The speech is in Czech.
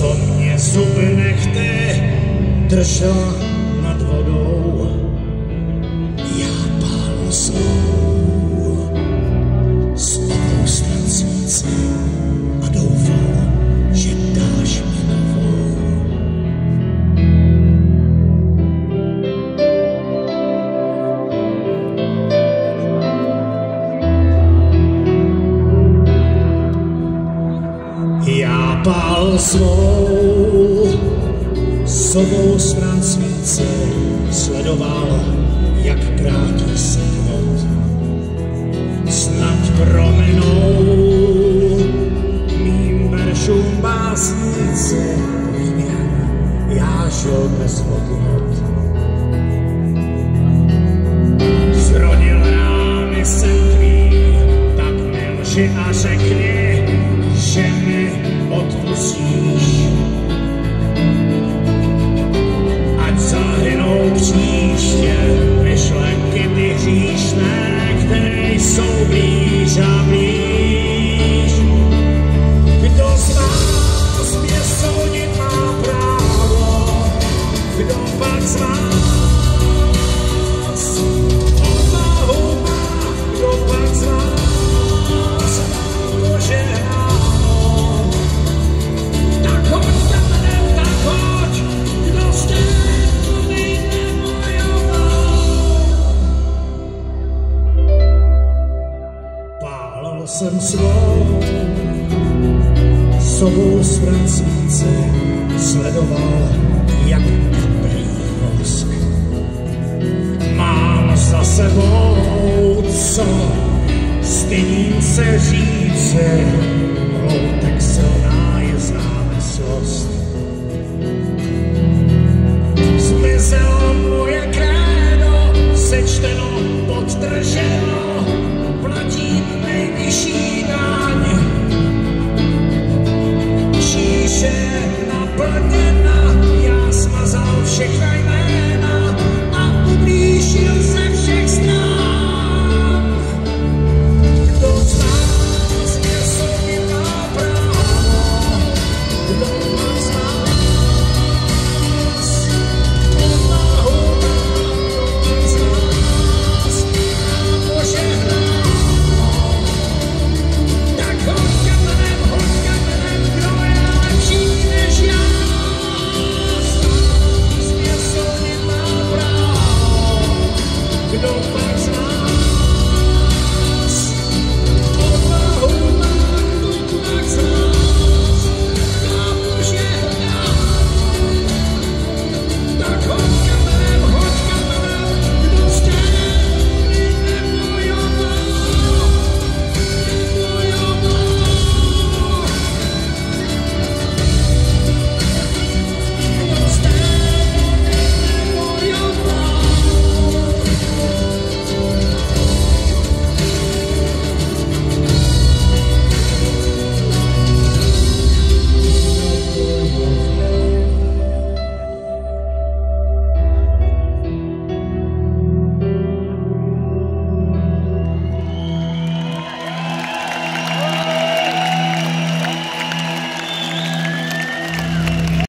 co mě zuby nechty držela nad vodou. Já pálil svou z obou stran svíce a doufal, že dáš mi novou. Já pálil svou z obou stran svíce, sledoval, jak krátí se kvot. Snad prominou mým veršům básnice, já žil bez hodnot. Zrodil rány sen tvý, tak nelži a řekni, že mi odpustíš. Ať zahynou příště myšlenky ty hříšné, které jsou blíž a blíž. Kdo z nás mě soudit má právo? Kdo pak z vás odvahu má? Kdo pak z vás požehnáno? Tak hoď, Danem, tak hoď, kdo jste mi nebojoval. Pálil jsem svou z obou stran svíce, sledoval, jak kapelí vosk. Mám za sebou, co stydím se říci, tak silná je závislost. Zmizelo moje krédo, sečteno, podtrženo, platím nejvyšší daň. Šíše naplněna, já smazal všechna jména a ublížil se všech stran. Kdo z nás mě soudit má právo? Kdo